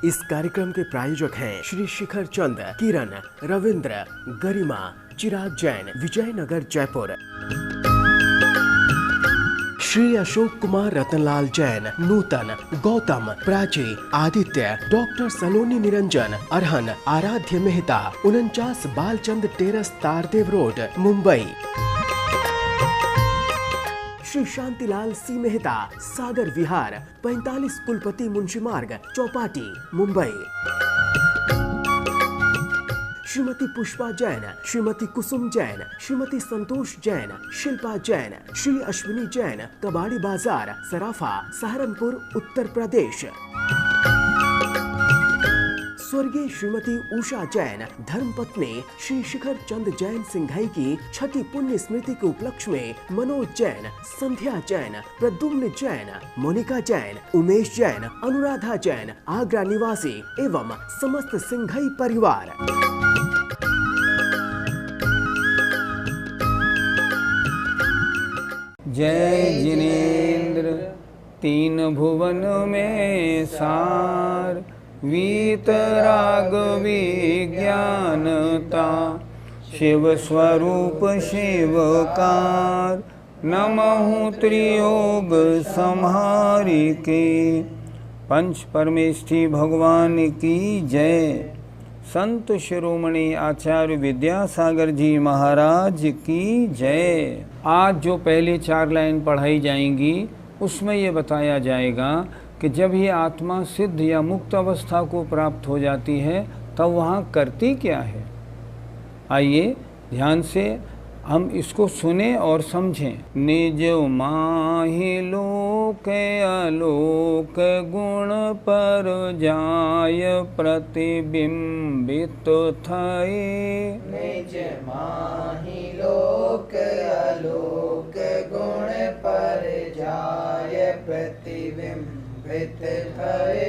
इस कार्यक्रम के प्रायोजक हैं श्री शिखर चंद, किरण, रविंद्र, गरिमा, चिराग जैन, विजयनगर, जयपुर। श्री अशोक कुमार, रतनलाल जैन, नूतन, गौतम, प्राची, आदित्य, डॉक्टर सलोनी निरंजन, अरहन, आराध्य मेहता, 49 बालचंद टेरस, तारदेव रोड, मुंबई। श्री शांतिलाल सी मेहता, सागर विहार, 45 कुलपति मुंशी मार्ग, चौपाटी, मुंबई। श्रीमती पुष्पा जैन, श्रीमती कुसुम जैन, श्रीमती संतोष जैन, शिल्पा जैन, श्री अश्विनी जैन, कबाड़ी बाजार, सराफा, सहारनपुर, उत्तर प्रदेश। स्वर्गीय श्रीमती उषा जैन, धर्मपत्नी श्री शिखर चंद जैन सिंघाई की 6ठी पुण्य स्मृति के उपलक्ष्य में मनोज जैन, संध्या जैन, प्रद्युम्न जैन, मोनिका जैन, उमेश जैन, अनुराधा जैन, आगरा निवासी एवं समस्त सिंघाई परिवार। जय जिनेन्द्र, तीन भुवन में सार, वीतराग विज्ञानता, शिव स्वरूप शिवकार, नमहु त्रियोग संहारी के। पंच परमेष्ठी भगवान की जय। संत शिरोमणि आचार्य विद्यासागर जी महाराज की जय। आज जो पहले 4 लाइन पढ़ाई जाएंगी उसमें ये बताया जाएगा कि जब ये आत्मा सिद्ध या मुक्त अवस्था को प्राप्त हो जाती है तब वहाँ करती क्या है। आइए ध्यान से हम इसको सुने और समझें। निज माहि लोक आलोक गुण पर जाय प्रतिबिंबित थये। निज माहि लोक आलोक गुण पर जाय प्रतिबिंबित थये।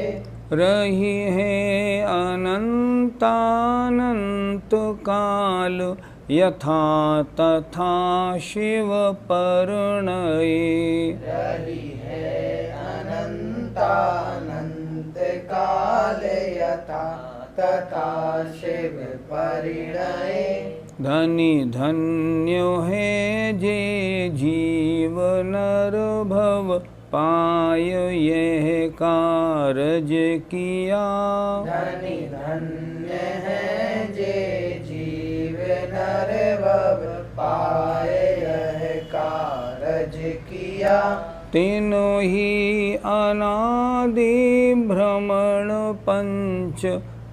रही है अनंतानंत काल यथा तथा शिव परिणये। रही है अनंतानंत काल यथा तथा शिव परिणये। धनी धन्य है जे जीव नर भव पाय यह कारज किया। धनी धन्य है जे जीव नर भव पाय यह कारज किया। तेनो ही अनादि भ्रमण पंच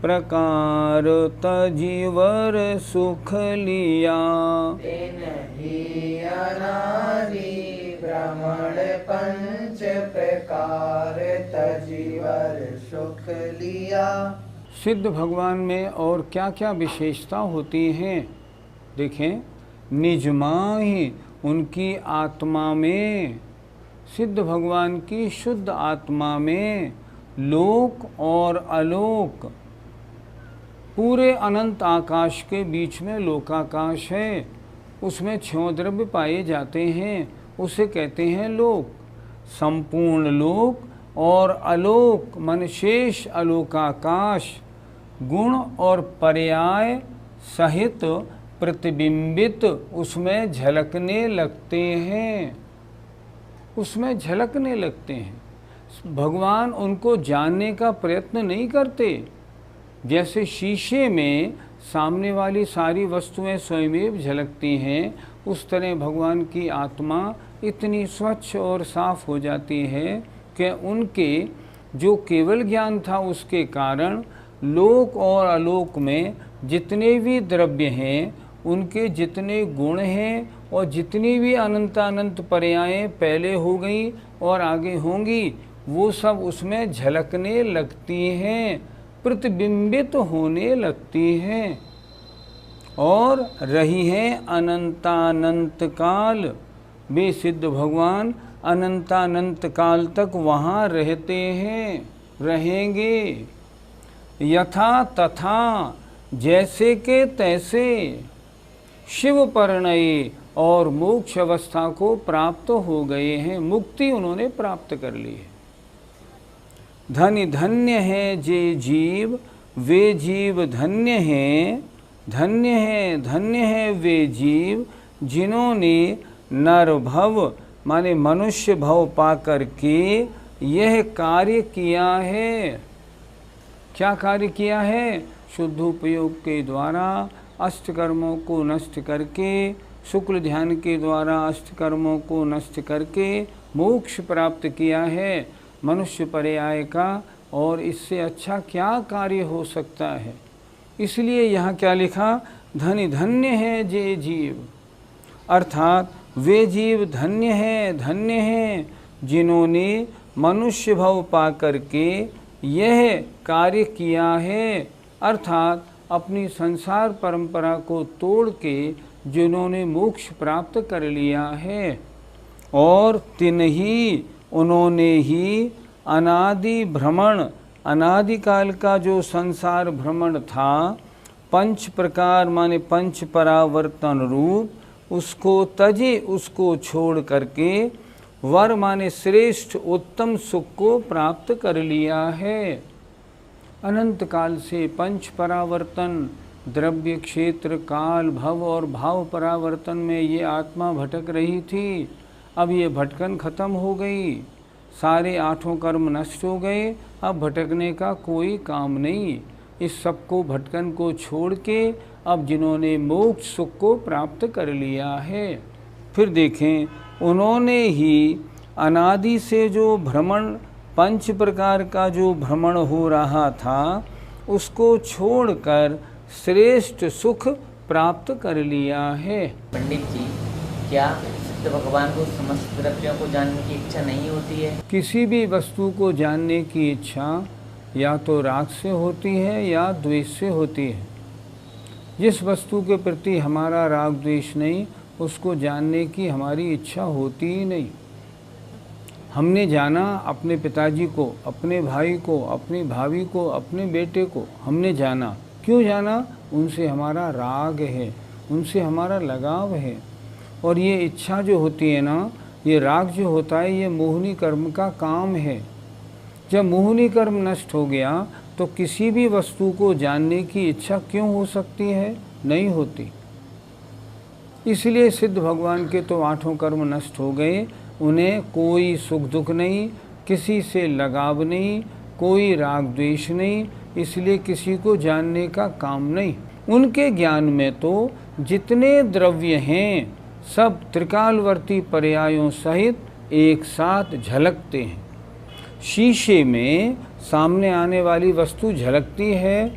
प्रकार तजीवर सुख लिया। तेन ही अनादि भ्रमण पंच प्रकार तजीवर सुख लिया। सिद्ध भगवान में और क्या क्या विशेषता होती हैं देखें। निजमाहि उनकी आत्मा में, सिद्ध भगवान की शुद्ध आत्मा में लोक और अलोक, पूरे अनंत आकाश के बीच में लोकाकाश है, उसमें 6 द्रव्य पाए जाते हैं, उसे कहते हैं लोक। संपूर्ण लोक और अलोक मन शेष अलोकाकाश गुण और पर्याय सहित प्रतिबिंबित उसमें झलकने लगते हैं, उसमें झलकने लगते हैं। भगवान उनको जानने का प्रयत्न नहीं करते। जैसे शीशे में सामने वाली सारी वस्तुएं स्वयमेव झलकती हैं, उस तरह भगवान की आत्मा इतनी स्वच्छ और साफ हो जाती है कि उनके जो केवल ज्ञान था उसके कारण लोक और अलोक में जितने भी द्रव्य हैं, उनके जितने गुण हैं और जितनी भी अनंत पर्यायें पहले हो गई और आगे होंगी, वो सब उसमें झलकने लगती हैं, प्रतिबिंबित होने लगती हैं। और रही हैं अनंतानंत काल, वे सिद्ध भगवान अनंतानंत काल तक वहाँ रहते हैं, रहेंगे। यथा तथा जैसे के तैसे शिव परिणय और मोक्ष अवस्था को प्राप्त हो गए हैं, मुक्ति उन्होंने प्राप्त कर ली है। धन्य धन्य है जे जीव, वे जीव धन्य हैं। धन्य है वे जीव जिन्होंने नर भव माने मनुष्य भव पा करके यह कार्य किया है। क्या कार्य किया है? शुद्ध उपयोग के द्वारा अष्टकर्मों को नष्ट करके, शुक्ल ध्यान के द्वारा अष्टकर्मों को नष्ट करके मोक्ष प्राप्त किया है मनुष्य पर्याय का। और इससे अच्छा क्या कार्य हो सकता है? इसलिए यहाँ क्या लिखा? धन्य है जे जीव, अर्थात वे जीव धन्य हैं जिन्होंने मनुष्य भव पा करके यह कार्य किया है, अर्थात अपनी संसार परंपरा को तोड़ के जिन्होंने मोक्ष प्राप्त कर लिया है। और तिन्ही उन्होंने ही अनादि भ्रमण, अनादिकाल का जो संसार भ्रमण था, पंच प्रकार माने पंच परावर्तन रूप, उसको तजे, उसको छोड़ करके वर माने श्रेष्ठ उत्तम सुख को प्राप्त कर लिया है। अनंत काल से पंच परावर्तन, द्रव्य, क्षेत्र, काल, भव और भाव परावर्तन में ये आत्मा भटक रही थी। अब ये भटकन खत्म हो गई, सारे आठों कर्म नष्ट हो गए, अब भटकने का कोई काम नहीं। इस सबको भटकन को छोड़ के अब जिन्होंने मोक्ष सुख को प्राप्त कर लिया है। फिर देखें, उन्होंने ही अनादि से जो भ्रमण, पंच प्रकार का जो भ्रमण हो रहा था, उसको छोड़कर श्रेष्ठ सुख प्राप्त कर लिया है। पंडित जी, क्या सिद्ध भगवान को समस्त द्रव्यों को जानने की इच्छा नहीं होती है? किसी भी वस्तु को जानने की इच्छा या तो राग से होती है या द्वेष से होती है। जिस वस्तु के प्रति हमारा राग द्वेष नहीं, उसको जानने की हमारी इच्छा होती ही नहीं। हमने जाना अपने पिताजी को, अपने भाई को, अपनी भाभी को, अपने बेटे को हमने जाना। क्यों जाना? उनसे हमारा राग है, उनसे हमारा लगाव है। और ये इच्छा जो होती है ना, ये राग जो होता है, ये मोहिनी कर्म का काम है। जब मोहिनी कर्म नष्ट हो गया तो किसी भी वस्तु को जानने की इच्छा क्यों हो सकती है? नहीं होती। इसलिए सिद्ध भगवान के तो आठों कर्म नष्ट हो गए, उन्हें कोई सुख दुख नहीं, किसी से लगाव नहीं, कोई राग द्वेष नहीं, इसलिए किसी को जानने का काम नहीं। उनके ज्ञान में तो जितने द्रव्य हैं सब त्रिकालवर्ती पर्यायों सहित एक साथ झलकते हैं। शीशे में सामने आने वाली वस्तु झलकती है,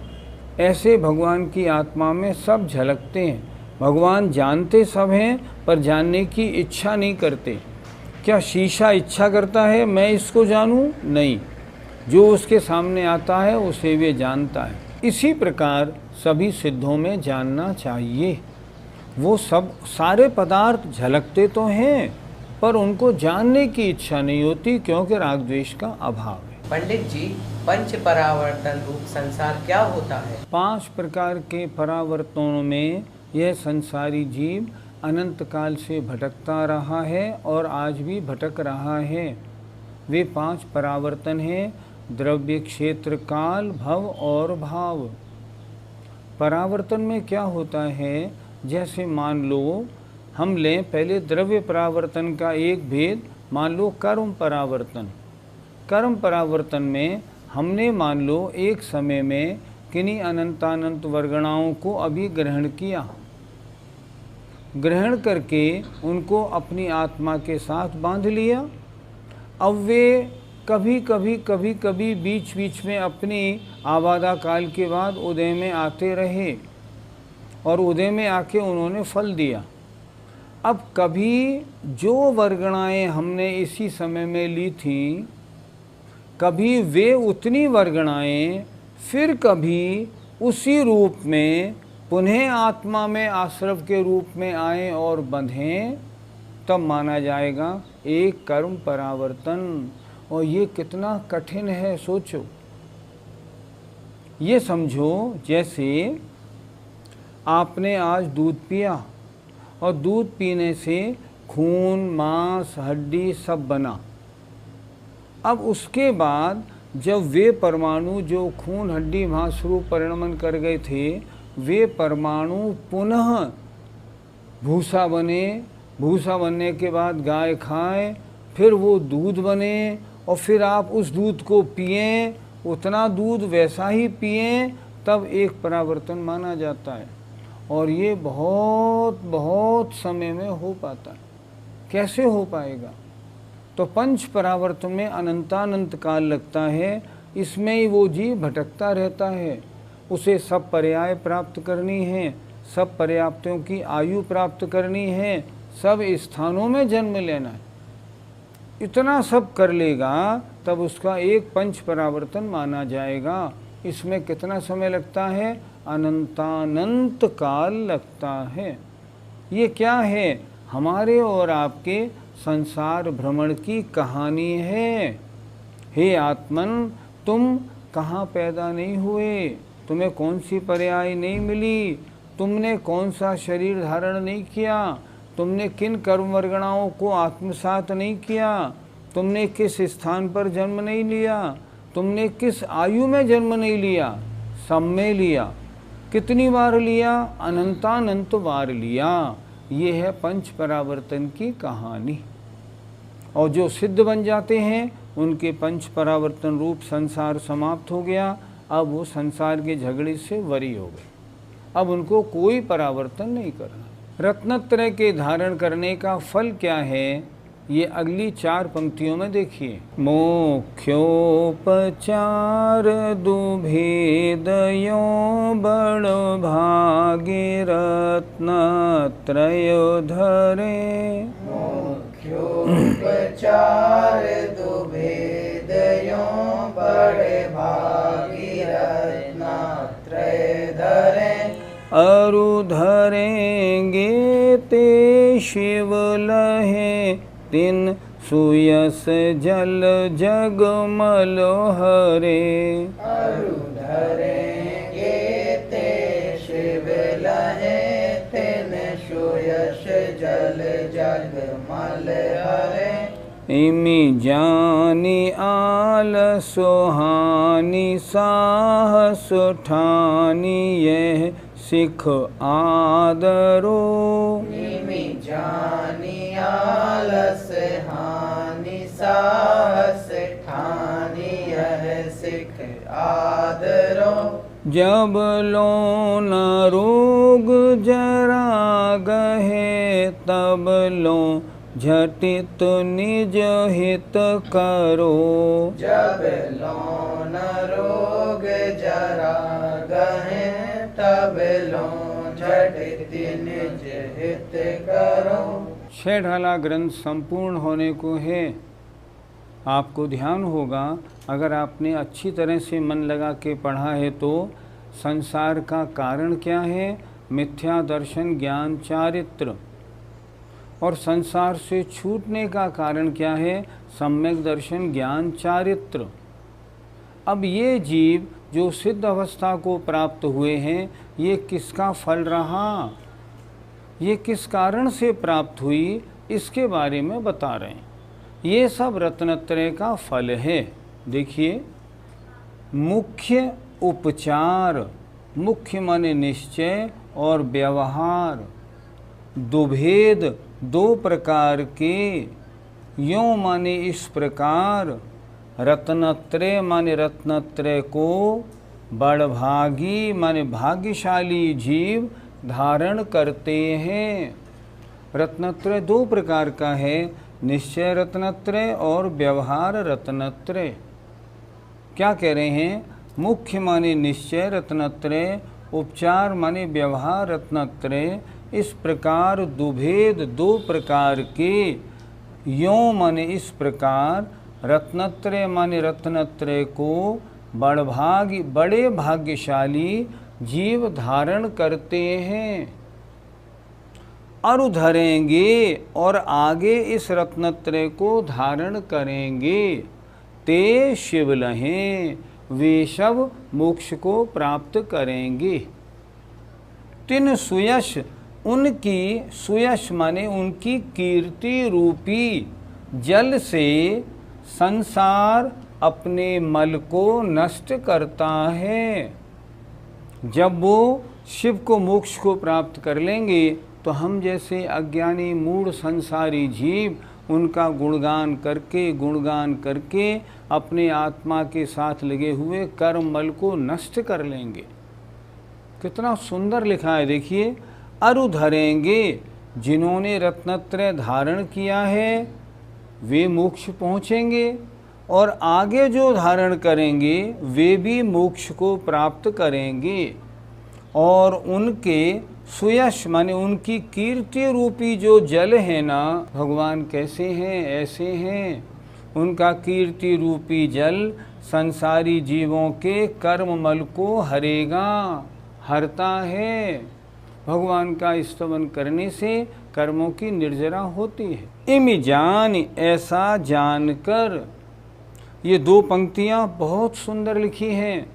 ऐसे भगवान की आत्मा में सब झलकते हैं। भगवान जानते सब हैं पर जानने की इच्छा नहीं करते। क्या शीशा इच्छा करता है मैं इसको जानूं? नहीं, जो उसके सामने आता है उसे वे जानता है। इसी प्रकार सभी सिद्धों में जानना चाहिए। वो सब सारे पदार्थ झलकते तो हैं पर उनको जानने की इच्छा नहीं होती, क्योंकि राग द्वेष का अभाव है। पंडित जी, पंच परावर्तन रूप संसार क्या होता है? 5 प्रकार के परावर्तनों में यह संसारी जीव अनंत काल से भटकता रहा है और आज भी भटक रहा है। वे 5 परावर्तन हैं: द्रव्य, क्षेत्र, काल, भव और भाव। परावर्तन में क्या होता है? जैसे मान लो हम लें पहले द्रव्य परावर्तन का एक भेद, मान लो कर्म परावर्तन। कर्म परावर्तन में हमने मान लो एक समय में किन्हीं अनंतानंत वर्गणाओं को अभी ग्रहण किया, ग्रहण करके उनको अपनी आत्मा के साथ बांध लिया। अब वे कभी कभी बीच बीच में अपनी आबादा काल के बाद उदय में आते रहे और उदय में आके उन्होंने फल दिया। अब कभी जो वर्गणाएं हमने इसी समय में ली थीं, कभी वे उतनी वर्गणाएं फिर कभी उसी रूप में पुनः आत्मा में आश्रव के रूप में आए और बंधें, तब माना जाएगा एक कर्म परावर्तन। और ये कितना कठिन है सोचो। ये समझो जैसे आपने आज दूध पिया और दूध पीने से खून, मांस, हड्डी सब बना। अब उसके बाद जब वे परमाणु जो खून हड्डी मांस रूप परिणमन कर गए थे, वे परमाणु पुनः भूसा बने, भूसा बनने के बाद गाय खाए, फिर वो दूध बने और फिर आप उस दूध को पिएं, उतना दूध वैसा ही पिएं, तब एक परावर्तन माना जाता है। और ये बहुत बहुत समय में हो पाता है। कैसे हो पाएगा? तो पंच परावर्तन में अनंतानंत काल लगता है। इसमें ही वो जीव भटकता रहता है। उसे सब पर्याय प्राप्त करनी है, सब पर्याप्तों की आयु प्राप्त करनी है, सब स्थानों में जन्म लेना है। इतना सब कर लेगा तब उसका एक पंच परावर्तन माना जाएगा। इसमें कितना समय लगता है? अनंतानंत काल लगता है। ये क्या है? हमारे और आपके संसार भ्रमण की कहानी है। हे आत्मन, तुम कहाँ पैदा नहीं हुए, तुम्हें कौन सी पर्याय नहीं मिली, तुमने कौन सा शरीर धारण नहीं किया, तुमने किन कर्म वर्गणाओं को आत्मसात नहीं किया, तुमने किस स्थान पर जन्म नहीं लिया, तुमने किस आयु में जन्म नहीं लिया, सब में लिया। कितनी बार लिया? अनंतानंत बार लिया। ये है पंच परावर्तन की कहानी। और जो सिद्ध बन जाते हैं उनके पंच परावर्तन रूप संसार समाप्त हो गया। अब वो संसार के झगड़े से वरी हो गए। अब उनको कोई परावर्तन नहीं करना। रत्नत्रय के धारण करने का फल क्या है, ये अगली 4 पंक्तियों में देखिए। मोक्षोपचार दुभेदयो बड़ भागे रत्नत्रय धरे। मोक्षोपचार दुभेदयो बड़ भागे रत्नत्रय धरे। अरु धरेंगे ते शिव लहे, तिन सुयस जल जगमल हरे। अरु धरेंगे ते शिव लहे, तिन सुयस जल जगमल हरे। इमि जानी आल सुहानी साहस ठानी, यह सिख आदरो। इमि जानी आलस हानि साहस ठानी, यह सिख आदरो। जब लो न रोग जरा गहे, तब लो झटित निज हित करो। जब लोन रोग जरा गहे, तब लो झटित निज हित करो। 6 ढाला ग्रंथ संपूर्ण होने को है। आपको ध्यान होगा, अगर आपने अच्छी तरह से मन लगा के पढ़ा है तो संसार का कारण क्या है, मिथ्या दर्शन ज्ञान चारित्र, और संसार से छूटने का कारण क्या है, सम्यक दर्शन ज्ञान चारित्र। अब ये जीव जो सिद्ध अवस्था को प्राप्त हुए हैं, ये किसका फल रहा, ये किस कारण से प्राप्त हुई, इसके बारे में बता रहे हैं। ये सब रत्नत्रय का फल है। देखिए, मुख्य उपचार, मुख्य माने निश्चय और व्यवहार, दुभेद 2 प्रकार के, यों माने इस प्रकार, रत्नत्रय माने रत्नत्रय को, बड़भागी माने भाग्यशाली जीव धारण करते हैं। रत्नत्रय 2 प्रकार का है, निश्चय रत्नत्रय और व्यवहार रत्नत्रय। क्या कह रहे हैं? मुख्य माने निश्चय रत्नत्रय, उपचार माने व्यवहार रत्नत्रय। इस प्रकार दुभेद 2 प्रकार के, यों माने इस प्रकार, रत्नत्रय माने रत्नत्रय को बड़े भाग्यशाली जीव धारण करते हैं। और धरेंगे, और आगे इस रत्नत्रय को धारण करेंगे। ते शिवलहें, वे सब मोक्ष को प्राप्त करेंगे। तिन सुयश, उनकी, सुयश माने उनकी कीर्ति रूपी जल से संसार अपने मल को नष्ट करता है। जब वो शिव को मोक्ष को प्राप्त कर लेंगे तो हम जैसे अज्ञानी मूढ़ संसारी जीव उनका गुणगान करके अपने आत्मा के साथ लगे हुए कर्म मल को नष्ट कर लेंगे। कितना सुंदर लिखा है, देखिए। अरु धरेंगे, जिन्होंने रत्नत्रय धारण किया है वे मोक्ष पहुँचेंगे, और आगे जो धारण करेंगे वे भी मोक्ष को प्राप्त करेंगे। और उनके सुयश माने उनकी कीर्ति रूपी जो जल है ना, भगवान कैसे हैं, ऐसे हैं। उनका कीर्ति रूपी जल संसारी जीवों के कर्म मल को हरता है। भगवान का स्तवन करने से कर्मों की निर्जरा होती है। इमि जान, ऐसा जानकर, ये दो पंक्तियां बहुत सुंदर लिखी हैं।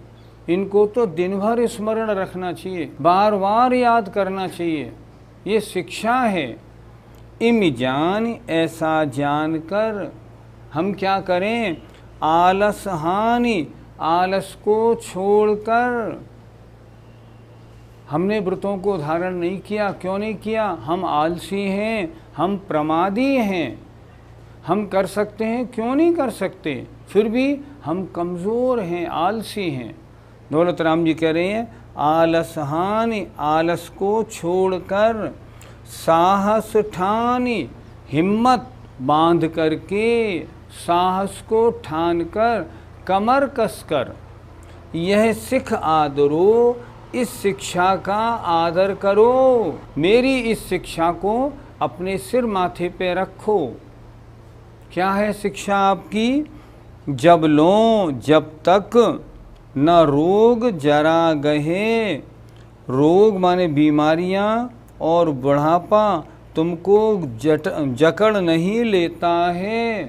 इनको तो दिन भर स्मरण रखना चाहिए, बार बार याद करना चाहिए। ये शिक्षा है। इमि जान, ऐसा जानकर हम क्या करें? आलस हानि, आलस को छोड़कर। हमने व्रतों को धारण नहीं किया, क्यों नहीं किया? हम आलसी हैं, हम प्रमादी हैं। हम कर सकते हैं, क्यों नहीं कर सकते? फिर भी हम कमज़ोर हैं, आलसी हैं। दौलत राम जी कह रहे हैं, आलस हानि, आलस को छोड़कर, साहस ठानी, हिम्मत बांध करके, साहस को ठान कर, कमर कसकर, यह सिख आदरो, इस शिक्षा का आदर करो। मेरी इस शिक्षा को अपने सिर माथे पे रखो। क्या है शिक्षा आपकी? जब लो जब तक न रोग जरा गहे, रोग माने बीमारियां और बुढ़ापा तुमको जकड़ नहीं लेता है।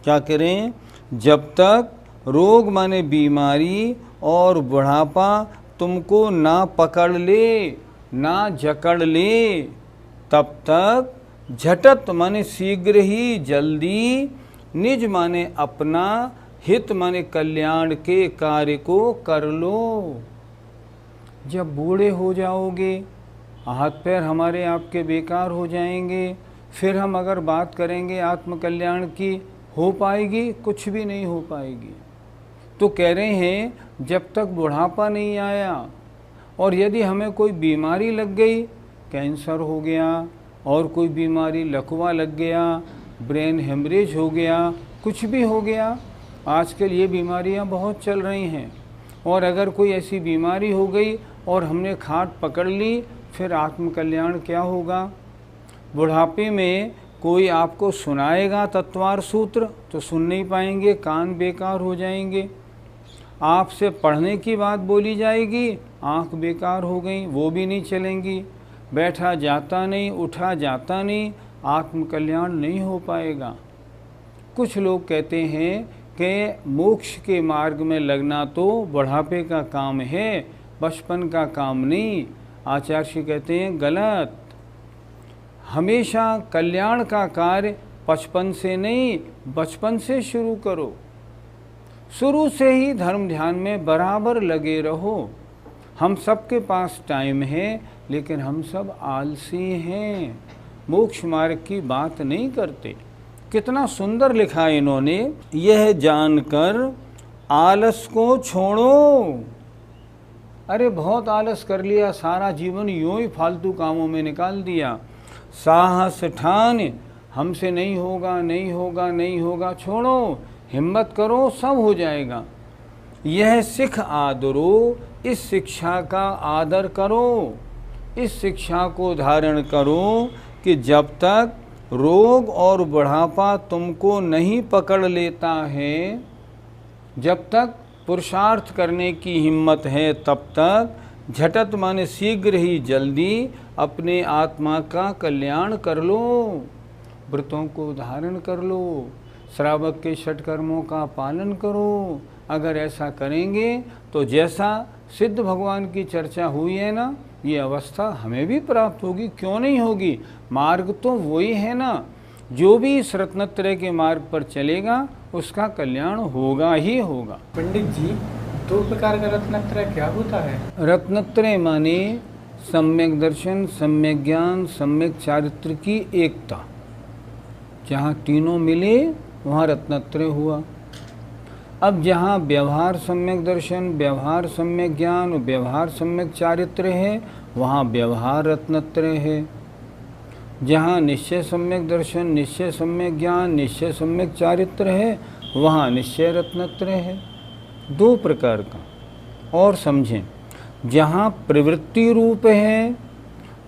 क्या करें? जब तक रोग माने बीमारी और बुढ़ापा तुमको ना पकड़ ले, ना जकड़ ले, तब तक झटत माने शीघ्र ही, जल्दी, निज माने अपना, हित माने कल्याण के कार्य को कर लो। जब बूढ़े हो जाओगे, हाथ पैर हमारे आपके बेकार हो जाएंगे, फिर हम अगर बात करेंगे आत्म कल्याण की, हो पाएगी? कुछ भी नहीं हो पाएगी। तो कह रहे हैं जब तक बुढ़ापा नहीं आया, और यदि हमें कोई बीमारी लग गई, कैंसर हो गया और कोई बीमारी, लकवा लग गया, ब्रेन हेमरेज हो गया, कुछ भी हो गया, आजकल ये बीमारियां बहुत चल रही हैं। और अगर कोई ऐसी बीमारी हो गई और हमने खाट पकड़ ली, फिर आत्म कल्याण क्या होगा? बुढ़ापे में कोई आपको सुनाएगा तत्वार सूत्र तो सुन नहीं पाएंगे, कान बेकार हो जाएंगे। आपसे पढ़ने की बात बोली जाएगी, आँख बेकार हो गई, वो भी नहीं चलेंगी। बैठा जाता नहीं, उठा जाता नहीं, आत्म कल्याण नहीं हो पाएगा। कुछ लोग कहते हैं कि मोक्ष के मार्ग में लगना तो बुढ़ापे का काम है, बचपन का काम नहीं। आचार्य कहते हैं गलत। हमेशा कल्याण का कार्य 55 से नहीं, बचपन से शुरू करो। शुरू से ही धर्म ध्यान में बराबर लगे रहो। हम सबके पास टाइम है, लेकिन हम सब आलसी हैं, मोक्ष मार्ग की बात नहीं करते। कितना सुंदर लिखा इन्होंने, यह जानकर आलस को छोड़ो। अरे बहुत आलस कर लिया, सारा जीवन यूं ही फालतू कामों में निकाल दिया। साहस ठान, हमसे नहीं होगा, नहीं होगा, नहीं होगा, छोड़ो, हिम्मत करो, सब हो जाएगा। यह सिख आदरो, इस शिक्षा का आदर करो, इस शिक्षा को धारण करो कि जब तक रोग और बुढ़ापा तुमको नहीं पकड़ लेता है, जब तक पुरुषार्थ करने की हिम्मत है, तब तक झटत माने शीघ्र ही, जल्दी अपने आत्मा का कल्याण कर लो, व्रतों को धारण कर लो, श्रावक के षटकर्मों का पालन करो। अगर ऐसा करेंगे तो जैसा सिद्ध भगवान की चर्चा हुई है ना, ये अवस्था हमें भी प्राप्त होगी, क्यों नहीं होगी? मार्ग तो वही है ना। जो भी इस रत्नत्रय के मार्ग पर चलेगा उसका कल्याण होगा ही होगा। पंडित जी, 2 प्रकार का रत्नत्रय क्या होता है? रत्नत्रय माने सम्यक दर्शन, सम्यक ज्ञान, सम्यक चारित्र की एकता। जहाँ तीनों मिले वहाँ रत्नत्रय हुआ। अब जहाँ व्यवहार सम्यक दर्शन, व्यवहार सम्यक ज्ञान, व्यवहार सम्यक चारित्र है, वहाँ व्यवहार रत्नत्रय है। जहाँ निश्चय सम्यक दर्शन, निश्चय सम्यक ज्ञान, निश्चय सम्यक चारित्र है, वहाँ निश्चय रत्नत्रय है। 2 प्रकार का। और समझें, जहाँ प्रवृत्ति रूप है,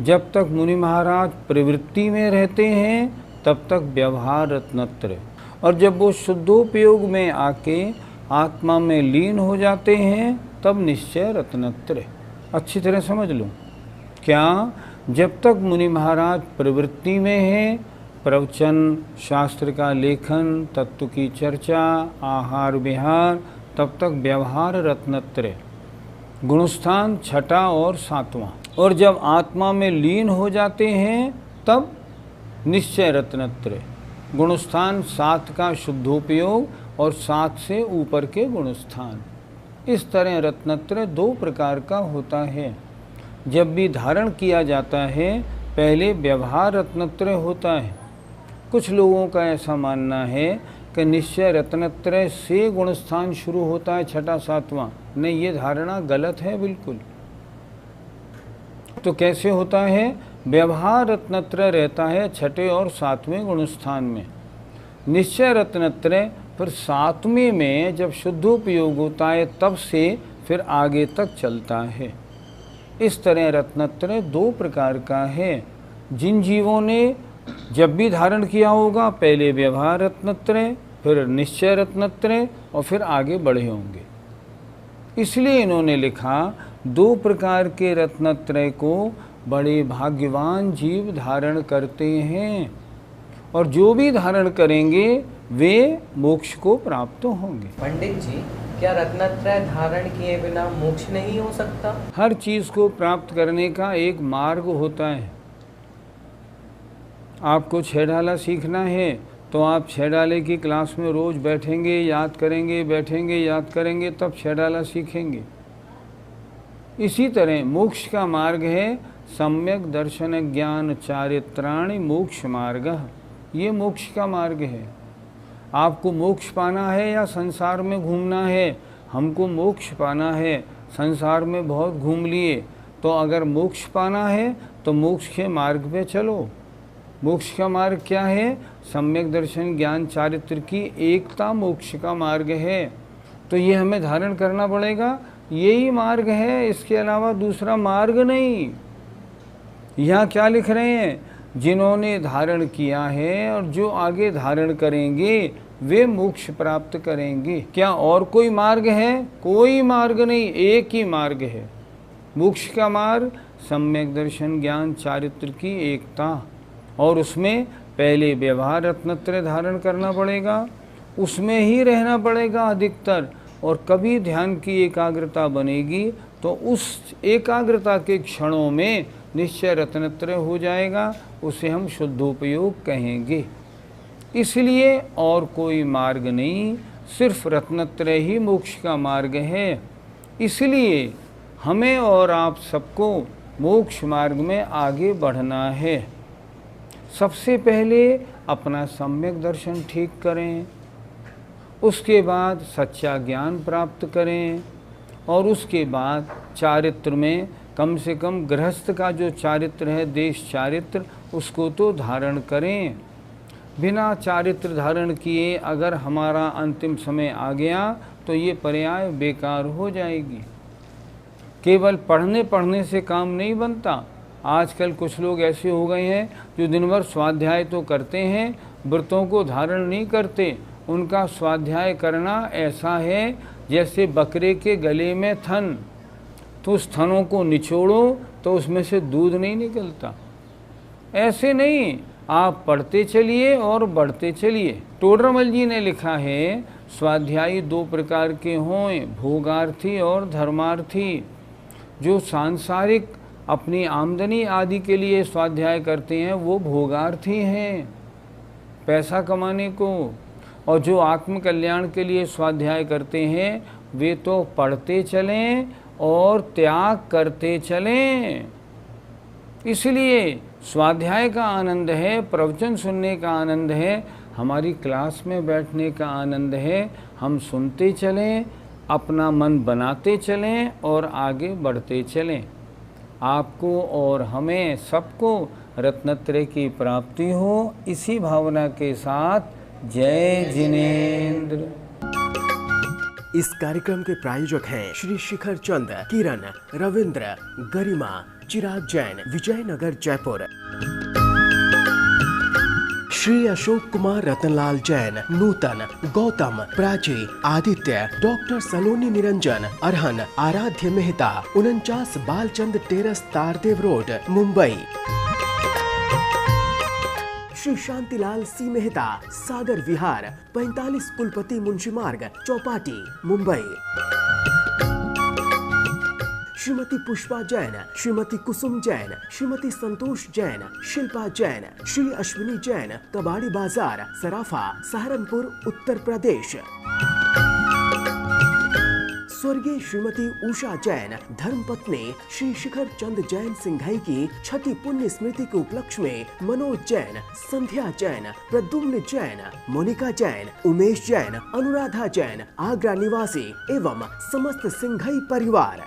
जब तक मुनि महाराज प्रवृत्ति में रहते हैं तब तक व्यवहार रत्नत्रय, और जब वो शुद्धोपयोग में आके आत्मा में लीन हो जाते हैं तब निश्चय रत्नत्रय। अच्छी तरह समझ लो। क्या? जब तक मुनि महाराज प्रवृत्ति में है, प्रवचन, शास्त्र का लेखन, तत्व की चर्चा, आहार विहार, तब तक व्यवहार रत्नत्रय, गुणस्थान 6वां और 7वां। और जब आत्मा में लीन हो जाते हैं तब निश्चय रत्नत्रय, गुणस्थान 7 का शुद्धोपयोग और 7 से ऊपर के गुणस्थान। इस तरह रत्नत्रय 2 प्रकार का होता है। जब भी धारण किया जाता है पहले व्यवहार रत्नत्रय होता है। कुछ लोगों का ऐसा मानना है कि निश्चय रत्नत्रय से गुणस्थान शुरू होता है 6वां 7वां। नहीं, ये धारणा गलत है बिल्कुल। तो कैसे होता है? व्यवहार रत्नत्रय रहता है 6वें और 7वें गुणस्थान में। निश्चय रत्नत्रय फिर 7वें में जब शुद्धोपयोग होता है तब से फिर आगे तक चलता है। इस तरह रत्नत्रय 2 प्रकार का है। जिन जीवों ने जब भी धारण किया होगा पहले व्यवहार रत्नत्रय, फिर निश्चय रत्नत्रय और फिर आगे बढ़े होंगे। इसलिए इन्होंने लिखा 2 प्रकार के रत्नत्रय को बड़े भाग्यवान जीव धारण करते हैं, और जो भी धारण करेंगे वे मोक्ष को प्राप्त होंगे। पंडित जी, क्या रत्नत्रय धारण किए बिना मोक्ष नहीं हो सकता? हर चीज को प्राप्त करने का एक मार्ग होता है। आपको 6 ढाला सीखना है तो आप 6 ढाले की क्लास में रोज बैठेंगे, याद करेंगे, बैठेंगे, याद करेंगे, तब 6 ढाला सीखेंगे। इसी तरह मोक्ष का मार्ग है सम्यक दर्शन ज्ञान चारित्राणि मोक्ष मार्ग। ये मोक्ष का मार्ग है। आपको मोक्ष पाना है या संसार में घूमना है? हमको मोक्ष पाना है। संसार में बहुत घूम लिए, तो अगर मोक्ष पाना है तो मोक्ष के मार्ग पे चलो। मोक्ष का मार्ग क्या है? सम्यक दर्शन ज्ञान चारित्र की एकता मोक्ष का मार्ग है। तो ये हमें धारण करना पड़ेगा। यही मार्ग है, इसके अलावा दूसरा मार्ग नहीं। यहाँ क्या लिख रहे हैं? जिन्होंने धारण किया है और जो आगे धारण करेंगे वे मोक्ष प्राप्त करेंगे। क्या और कोई मार्ग है? कोई मार्ग नहीं, एक ही मार्ग है। मोक्ष का मार्ग सम्यक दर्शन ज्ञान चारित्र की एकता, और उसमें पहले व्यवहार रत्नत्रय धारण करना पड़ेगा, उसमें ही रहना पड़ेगा अधिकतर। और कभी ध्यान की एकाग्रता बनेगी तो उस एकाग्रता के क्षणों में निश्चय रत्नत्रय हो जाएगा। उसे हम शुद्धोपयोग कहेंगे। इसलिए और कोई मार्ग नहीं, सिर्फ रत्नत्रय ही मोक्ष का मार्ग है। इसलिए हमें और आप सबको मोक्ष मार्ग में आगे बढ़ना है। सबसे पहले अपना सम्यक दर्शन ठीक करें, उसके बाद सच्चा ज्ञान प्राप्त करें, और उसके बाद चारित्र में कम से कम गृहस्थ का जो चारित्र है, देश चारित्र, उसको तो धारण करें। बिना चारित्र धारण किए अगर हमारा अंतिम समय आ गया तो ये पर्याय बेकार हो जाएगी। केवल पढ़ने से काम नहीं बनता। आजकल कुछ लोग ऐसे हो गए हैं जो दिन भर स्वाध्याय तो करते हैं, व्रतों को धारण नहीं करते। उनका स्वाध्याय करना ऐसा है जैसे बकरे के गले में थन, तो उस थनों को निचोड़ो तो उसमें से दूध नहीं निकलता। ऐसे नहीं, आप पढ़ते चलिए और बढ़ते चलिए। टोडरमल जी ने लिखा है स्वाध्यायी 2 प्रकार के हों, भोगार्थी और धर्मार्थी। जो सांसारिक अपनी आमदनी आदि के लिए स्वाध्याय करते हैं वो भोगार्थी हैं, पैसा कमाने को। और जो आत्म कल्याण के लिए स्वाध्याय करते हैं वे तो पढ़ते चलें और त्याग करते चलें। इसलिए स्वाध्याय का आनंद है, प्रवचन सुनने का आनंद है, हमारी क्लास में बैठने का आनंद है। हम सुनते चलें, अपना मन बनाते चलें और आगे बढ़ते चलें। आपको और हमें सबको रत्नत्रय की प्राप्ति हो, इसी भावना के साथ जय जिनेंद्र। इस कार्यक्रम के प्रायोजक हैं श्री शिखर चंद, किरण, रविंद्र, गरिमा, चिराग जैन, विजयनगर, जयपुर। श्री अशोक कुमार, रतनलाल जैन, नूतन, गौतम, प्राची, आदित्य, डॉक्टर सलोनी निरंजन, अरहन, आराध्य मेहता, 49 बालचंद टेरस, तारदेव रोड, मुंबई। श्री शांतिलाल सी मेहता, सागर विहार, 45 कुलपति मुंशी मार्ग, चौपाटी, मुंबई। श्रीमती पुष्पा जैन, श्रीमती कुसुम जैन, श्रीमती संतोष जैन, शिल्पा जैन, श्री अश्विनी जैन, कबाड़ी बाजार, सराफा, सहारनपुर, उत्तर प्रदेश। स्वर्गीय श्रीमती उषा जैन, धर्मपत्नी श्री शिखर चंद जैन सिंघाई की 6ठी पुण्य स्मृति के उपलक्ष्य में मनोज जैन, संध्या जैन, प्रद्युम्न जैन, मोनिका जैन, उमेश जैन, अनुराधा जैन, आगरा निवासी एवं समस्त सिंघाई परिवार।